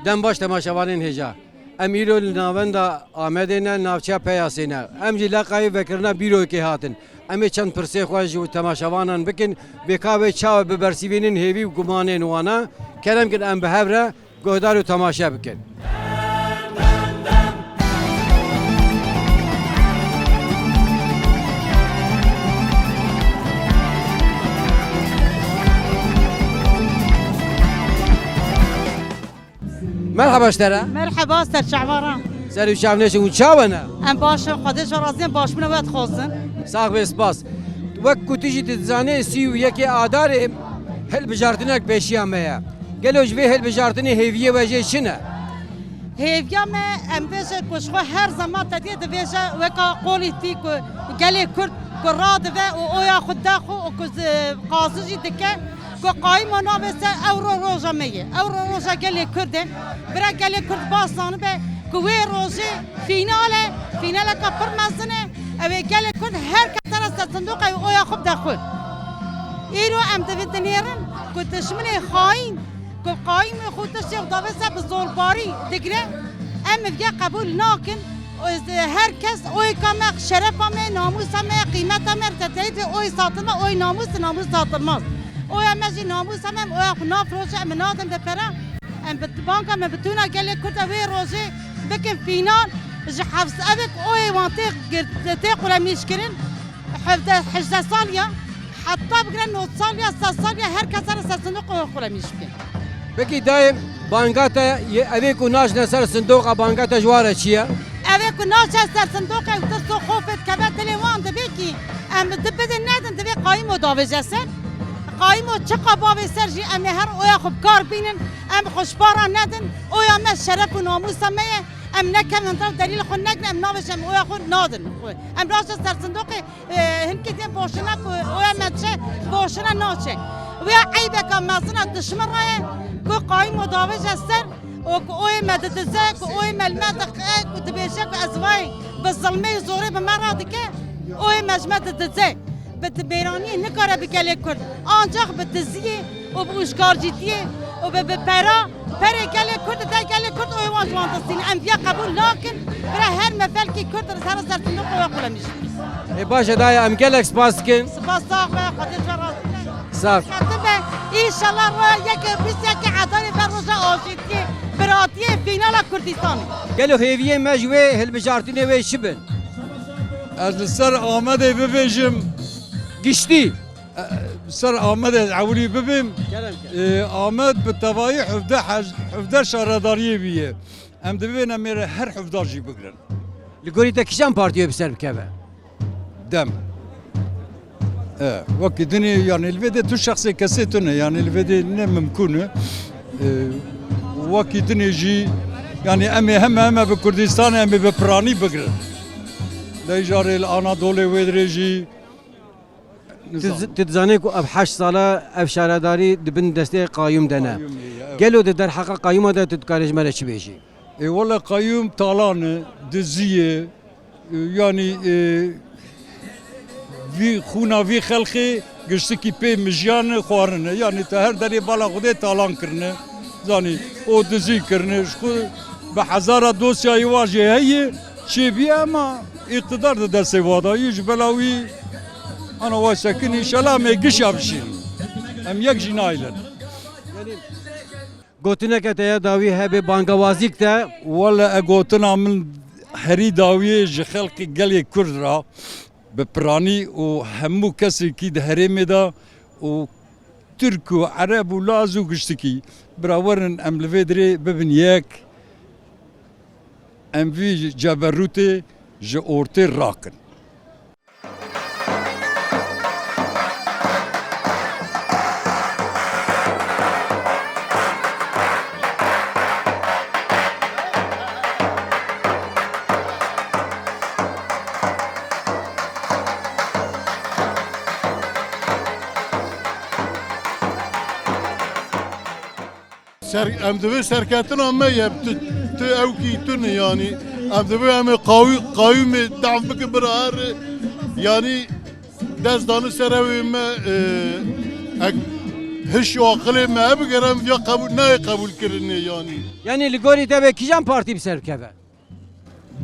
دم باش تماشاوانین هجا ام ایرو ناوندا آمدینا ناوچه پیاسینا ام جلا قای وکرنا بیرو که هاتن امی چند پرسه خواهش و تماشاوانان بکن بکاوی چاو ببرسیبینین هیوی و گمانین وانا کرم کن ام بهبره گهدار و تماشا بکن مرحبا اشترا مرحبا سر شعباران سر شعبناش ونشاونا ام باش خودش راضیم باش من وقت خوزن ساق به سپاس وقت کتیجی تزانه سی و یکی آدار هل بجارتنک پیشیان میا گلوش به هل بجارتنی هیویه وجه چنه هیویا me em veje ku shko her zaman te diye de veje weka qoli ti ku gele kurd ku rad ve o oya khuda khu o ku qaziji dike ku qaim ona vese euro roja meye euro roja gele kurden bira gele kurd basan be ku we roje finale ka permazne ave gele kurd her katara sanduq oya khuda khu iro em de vidniren ku tshmine khain قایم خودش داوسه به زورباری دیگه ام ویا قبول ناکن هر کس اوی کم شرف ام ناموس ام قیمت ام ارتداد اوی ساتما اوی ناموس ساتما اوی امجی ناموس ام اوی نافروش ام نادم ده پرا ام بانک ام بتونا گله کتا وی روزه بکن فینال ج حفظ ابک اوی منطق تقول میشکرین حفظ سالیا حتی بگرن 9 سالیا 3 سالیا هر کس را صندوق قول میشکن بکی دایم بانگاتا اوی کو ناش نسر صندوق بانگاتا جواره چیه؟ اوی کو ناش نسر صندوق و تو خوفت کبه تلوان ده بکی ام دبده ندن ده قایم و داوجسن قایم و چه قباب سرجی ام هر اویا خوب کار بینن ام خوشبارا ندن اویا ما شرف و ناموس ام ام نکم انتر دلیل خود نگن ام نامش ام اویا خود نادن ام راست سر صندوق هنکی دیم باشنه کو اویا مچه باشنه ناچه ویا عیبه که مازنه دشمن راه کو قایم مداوج هستن و اوی مدد زک اوی ملمت کو تبیشک ازوای بالظلمه زوره به مراد که اوی مجمد دزه بت بیرانی نکاره بکله کرد آنجا بتزیه و بوشکارجیتیه و به پرا پره کله کرد ده کله کرد اوی واجوان دستین انبیا قبول لکن برای هر مفعل کی کرد سر سر نقطه و قلم میشه ای باشه دای ام گلک سپاس کن سپاس ساق و خاطر جراز صاف انشالله را یک که عدالت بر روز آزادی براتی فینال کردستان گلو هیویه مجوی هل بجارتنی وی شبن از سر آمده ببیجم گشتی سر آمده عولی ببیم آمد به توایی حفده شهرداریه بیه هم دبینم میره هر حفدار جی بگرن لگوری تا کشان پارتیو بسر بکبه دم وقت دني يعني الفيديو تو شخصي كاسيتونه يعني الفيديو نه ممكنه وقت دني جي يعني امي هم بكردستان امي ببراني بقرا لا يجاري الاناضولي ويدريجي تتزاني کو اب 8 ساله اف شهرداری دبن دسته قایم دنا گلو در حق قایم ده تتکارج مره چی بيجي اي والله قايم طالان دزيه يعني وی خونا وی خلقی گشتی کی پی مجیان خوارنه یعنی تا هر دری بالا خوده تالان کرنه زانی او دزی کرنه شخو به هزار دوسیای واجه هیه چی بی اما اقتدار ده دسته وادایی جبلاوی انا واسکن انشالله می گش ابشین هم یک جنایلن گوتنه که تا داوی هبه بانگوازیک تا ولا اگوتنا من هری داوی ج خلقی گلی کرد را بپرانی و همو کسی که ده هرمه دا و ترک و عرب و لاز و گشتکی براورن ام لفیدری ببین یک ام وی جبروته جا اورته راکن ام دوی سرکتن هم میه تو او کی تون یعنی ام دوی هم قایم دعم بکن برای یعنی دست دانه سروی ما هش عقلي ما بقرم يا قبول نا قبول كرني يعني Yani li gorî te ve kîjan partî bi ser bikeve?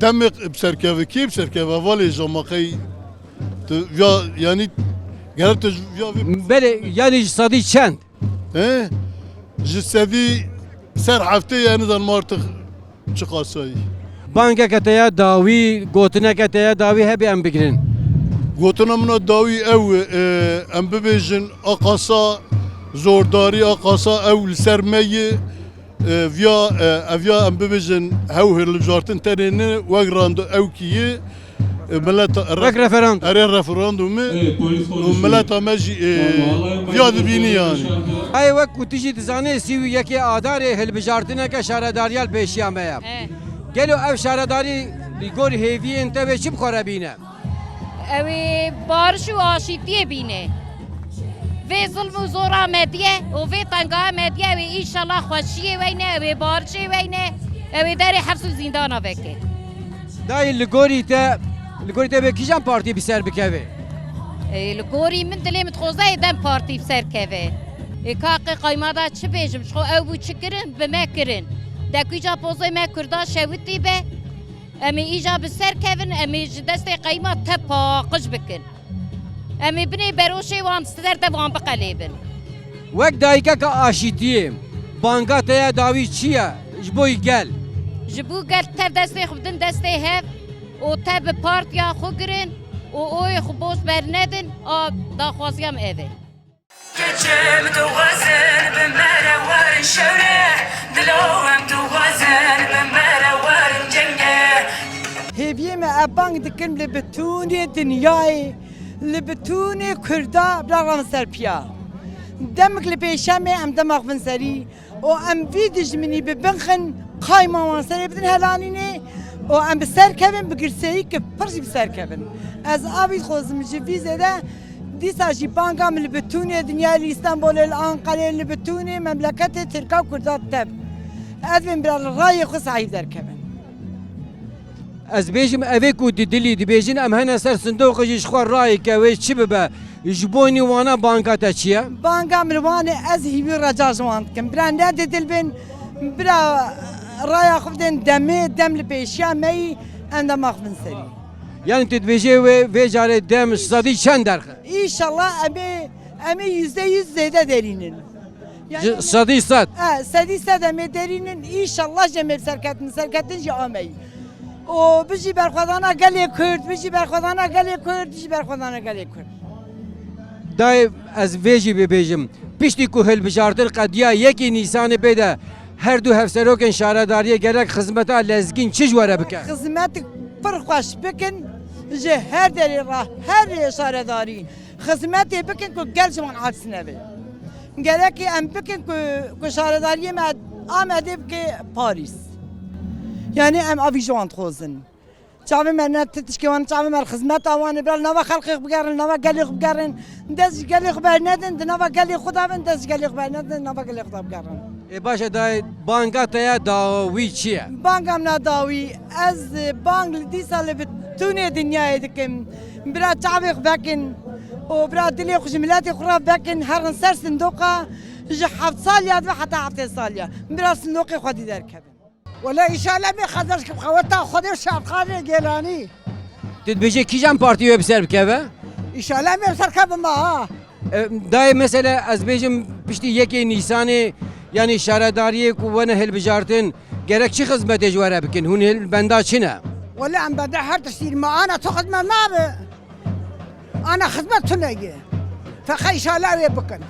دمق بسركه كيف بسركه فالي جماقي يا يعني قالت يا Belê yani ji sadî çend? ايه جسدي سر حفتي يعني ذا المارتخ شقاسي Bankeke te ya dawî, gotineke te ya dawî hebe em bigirin. قوتنا من الداوي او ام ببيجن اقصى زورداري اقصى او السرمية فيا افيا ام ببيجن هوهر الجارتن ترين وغراند او كي ملات Vek referandum. ارين ريفراندوم وملات ماجي فيا دبيني يعني Ay wek ku tijî dizanê sîwî yekê adarê hilbijartineke şaredariyal pêşiya me ye. Gelo ev şaredarî li gorî hêviyên te ve çi bixware bîne? اوی بارش و آشیتی بینه وی ظلم و زورا مدیه و وی تنگا مدیه و ایشالله خوشی وینه و بارشی وینه و داری حبس و زندانا وکه Dayê li gorî te ve kîjan partî bi ser bikeve? لگوری من دلی متخوزه دم پارتی بسر کهوه کاقی قایمه دا چه بیجم شخو او بو چه کرن به ما کرن دکوی جا پوزه ما کرده شویتی به امی ایجا بسر کهون امی دست قایمه تپا قش بکن امی بنی بروشی وان ستر دوان بقلیبن Wek dayîkeka aşîtiyê, banka te ya dawî çi ye? Ji bo yî gel. جبو گل تر دسته خودن دسته هف و تر به پارتیا خو گرن و اوی خو بوش برندن دا خوازیم اوه كتشم توازن بمراور الشورى دلوهم توازن بمراور الجنة هیویه ما ابانگ دکن لبتونی دنیای لبتونی کردا برام سرپیا دمک لپیشم ام دماغ من سری و ام ویدج منی ببنخن قایما وان سری بدن هلانینه و ام بسر کبن بگرسایی که پرش بسر کبن از آبی خوزم جویزه ده دیسا جی بانگا من لبتونی دنیای استانبول الانقره لبتونی مملکت ترکا و کردا تب ادوین برای رای خو صحیح در کبن Ez bêjim evê ku di dilî dibêjin em hene ser sindoqê jî ji xwe rayeke wê çi bibe ji bo nîwana banka te çi ye? بانگا مروانه از هیوی رجا جوان کم برا نده دل بین برا رایا خودن دمه دم لپیشیا می اندام آخون سری Yani tu dibêjê wê carê dem sadî çend derxe? İnşallah emi %100 zeyde derinin. Sadî sad. Sedi sedeme derinin inşallah cemil serketin jameyi. O bizi berxudana gele Kürt, bizi berxudana gele Kürt, bizi berxudana gele Kürt. Dayê ez vê jî bibêjim piştî ku hilbijartin qediya yekê Nîsanê pê de her du hevserokên şaredariyê gerek xizmeta lezgîn çi ji were bike? Hizmet pır xoş bikin, ji her deri rah, her şaredari. Hizmet bikin ku gel zaman aksine be. Gerek ki em bikin ku şaredariye me amedib ki Paris. Yani em avijon xozin. Çavê me ne tişkewan çavê me xizmet awan bral nava xalqê bigerin nava gelê bigerin dez gelê bernedin di nava gelê xuda bin dez gelê bernedin nava gelê xuda bigerin. Başa dayê banka te ya dawî çi ye? Bankam na dawî ez bank li dîsa li bütûnê dinyayê dikim bira çavê vekin û bira dilê xwe ji miletê xwe vekin herin ser sindoqa ji heft salya ve heta heftê salya bira sindoqê xwedî derkevin. ولا إن شاء الله ما خدرش بخواتها خدر شاب خادر جيلاني Tu dibêjê kîjan partî wê bi ser bikeve? إن شاء الله ما سركب معها Dayê mesela ez bêjim piştî yekê Nîsanê yani şaredariyê ku wene hilbijartin gerek çi xizmetê ji were bikin? Hûn hilbenda çi ne? ولا عم بدع هر تشتير ما أنا تاخذ ما به أنا خدمت تنجي فخي إن شاء الله بكن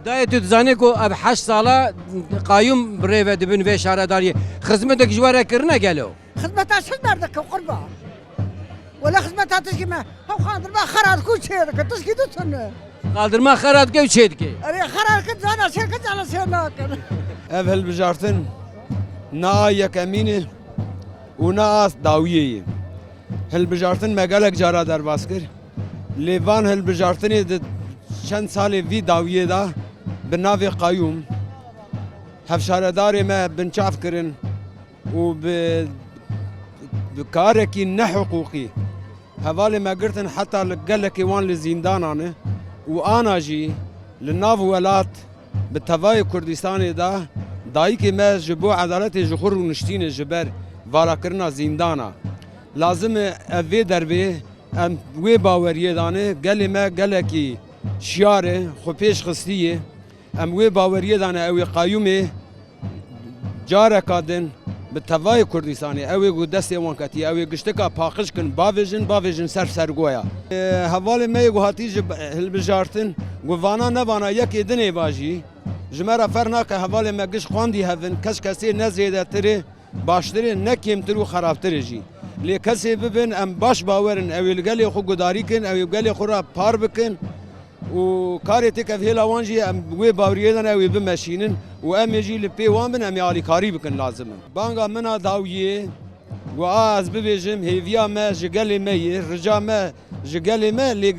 Dayê tu dizanî ku ev heşt sala qayyum birêve dibin vê şaredariyê xizmetek ji were kirine gelo? خدمتها شو بردك وقربها ولا خدمتها تشكي ما هم خاطر ما خراد كل شيء تشكي دوتن Qaldırma xerat gev çêdike. أري خراد كنت أنا شيء كنت على شيء ناكر ev hilbijartin na yekemînê û na as dawiyê. Hilbijartin me gelek cara derbas kir. Lê van hilbijartinê di çend salê vî dawiyê da bi navê qayyum hevşaredarê me binçav kirin û bi karekî nehiqûqî hevalê me girtin heta li gelekê wan li zîndanan e û ana jî li nav welat bi tevayê Kurdistanê da dayîkê me ji bo edaletê ji xwe rûniştîne ji ber valakirina zîndana. Lazim e ev vê derbê em wê baweriyê dane gelê me gelekî şiyar e xwe pêş xistiye em wê baweriyê dane ew ê qayûmê careka din bi tevayê Kurdistanê ew ê gu destê wan ketiye ew ê giştika paqij kin bavêjin ser sergoya. Hevalê me yê gu hatî ji hilbijartin gu vana nevana yekê dinê bajî ji me re fer nake hevalê me giş xwandî hevin kes kesê ne zêdetirê baştirê ne kêmtir û xerabtirê jî. Lê kesê bibin em baş bawerin ew ê li gelê xwe gudarî kin ew ê gelê xwe re par bikin û karê têk ev hêla wan jî em wê baweriyê de ew ê bimeşînin û em ê jî li pê wan bin em ê alîkarî bikin lazim in. Banga mina dawiyê gu a ez bibêjim hêviya me ji gelê me yê rica me ji gelê me lê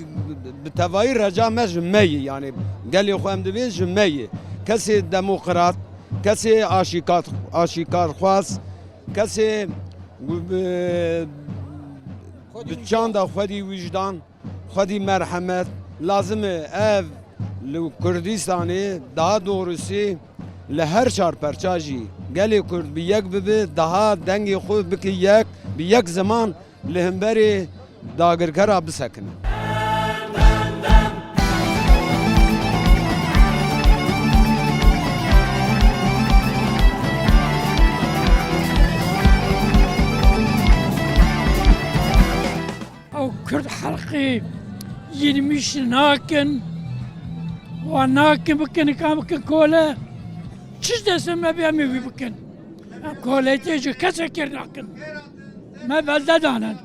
bi tevayî reca me ji me yê yani gelê xwe em dibê ji me yê kesê demokrat kesê aşîkarxwaz kesê bi çanda xwedî wîjdan xwedî merhemet lazim e ev li Kurdistanê daha doğrusu li her çarperça jî gelê Kurd bi yek bibe daha dengê xwe bike yek bi yek zaman li hemberê dagirkera bisekine. او کرد حلقی 20 ناکن و ناکن بکن کام کن کوله چیز دستم نبیامی بی بکن کوله تیجی کسی کر ناکن ما بلده دانن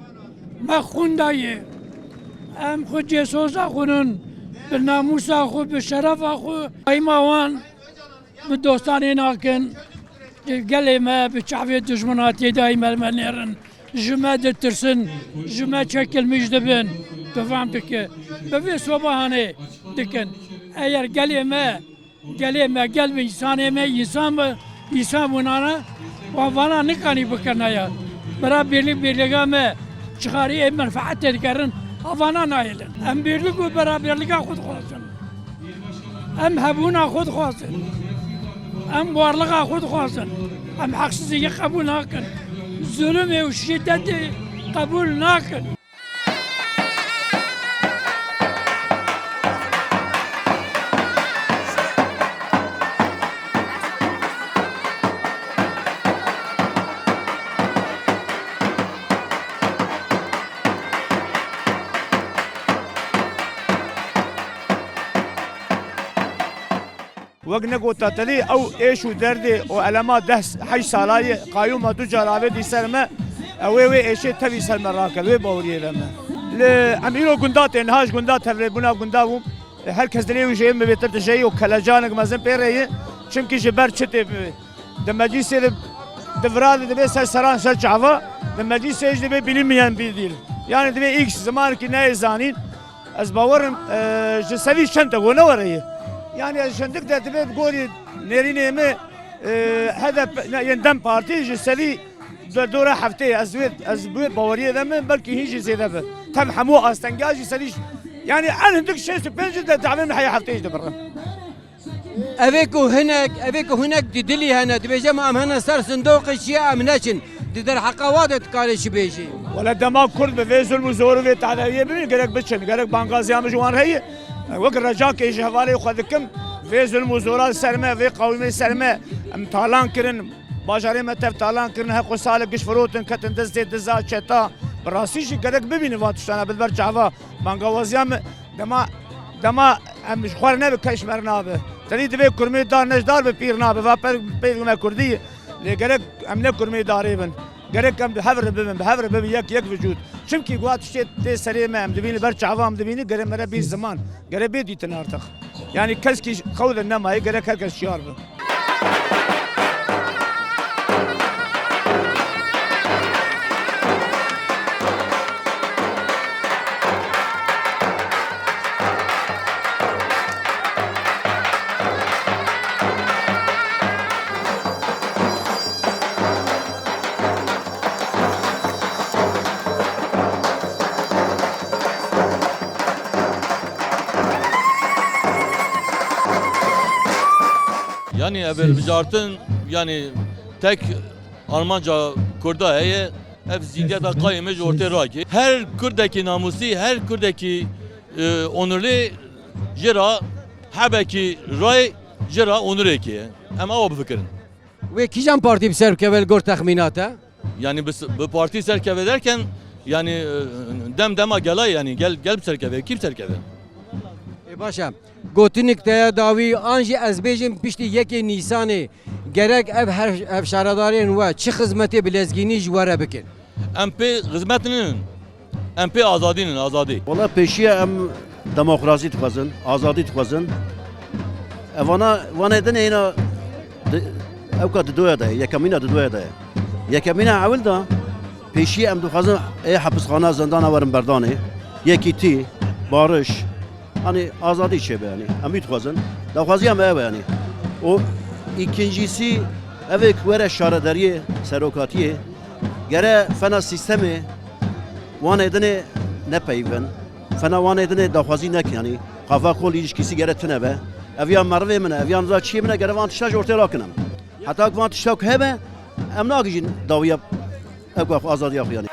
ما خوندایه ام خود جسوزا خونن به ناموسا خود به شرف خود ایماوان به دوستانی ناکن گلی ما به چاوی دشمناتی دای ملمنیرن جمع دترسن جمع çekil müjdebin devam dike beve sobahane diken eğer geleme gel bir insan bunana vana ne kani bakana ya bera birliğe me çıkarı menfaat edikerin avana nailin em birlik ve beraberliğe khud khasın em habuna khud khasın em varlığa khud khasın em haksızlığı kabul nakin zulüm ve şiddeti kabul nakin. وقت نقول تتلي أو إيش ودردي وعلامات دهس حي صلاي قايومة تجار عبدي سلمة أو إيش تبي سلمة راكب وبوري لما لعميرو قندات إنهاج قندات هربنا قنداهم herkes diliyor şeyim mi bitirdi şeyi o kalacağını mazın pereye çünkü jiber çete de meclise de vrad de ser saran ser çava de meclise de bilinmeyen bir değil yani de ilk zaman ki ne zanin az bavarım je sevi şanta go ne var yani şendik de de gori nerine mi hedef yendem parti je sevi دورة هفته أزبوت باورية دم بلكي هيجي زيادة به تم حمو أستنجاجي سريش يعني أنا هندك شيء سبنج ده تعمل من حياة هفته يجي برا أبيكو هناك دلي هنا تبيجي ما هنا صار صندوق الشيء أمناشن تقدر حقوات تقالش بيجي ولا دماغ كرد بفيزل وزور في تعالى بمين قالك بتشن قالك بانغازي عم جوان هي وقت رجاك يجي حوالي وخذكم فيزل وزورات سلمة في قومي سلمة امتحان كرن باجاري متف تالان كرنها قصالك قش فروتن كتن دزدي دزات شتا براسيشي قدك ببيني واتشتانا بالبر جعفا بانقوازيام دما مش خوارنا بكاش مرنابه تريد بي كرمي دار نجدار ببيرنابه وبيرنا كردية اللي قدك امنا كرمي داريبن قدك ام بحفر ببن يك وجود شمكي قوات شتي تي سريمه ام دبيني بر جعفا ام دبيني قدك مرا بي زمان قدك بيدي تنارتخ يعني كسكي خود النما هي قدك هكا الشيار yani ev bijartın yani tek Almanca Kurda heye ev zihniyeta kaymış ortaya raki. Her Kurdaki namusi, her Kurdaki onurlu jira habeki ray jira onur eki. Ama o bu fikrin. Ve kişan parti bir serkevel gor tahminata? Yani bu parti serkeve derken yani dema gelay yani gel serkeve kim serkeve? Başa gotinik te davi anji ezbejin pişti yeki Nisan'ı gerek ev şaradarın ve çi hizmeti bilezgini jwara bikin. MP hizmetinin MP azadinin azadi. Valla peşiye em demokrasi tıkazın, azadi tıkazın. Vana edin eyna evka dıdoya da, yekamina dıdoya da. Yekamina avil da peşiye em tıkazın hapishana zindana varın berdani. Yekiti, barış. Hani azadi şey be yani. Em tıkazın. Tıkazı em ev yani. O ikincisi evek vere şaradariye, serokatiye. Gere fena sistemi vana edin ne peyven. Fena wan edine daxwazî nek yani qafa kol ilişkisi gere tune be eviyan merve mine eviyan za çiye mine gere van tiştaj ortaya rakinem hatta van tiştak hebe em nagijin dawiya ev azadiya yani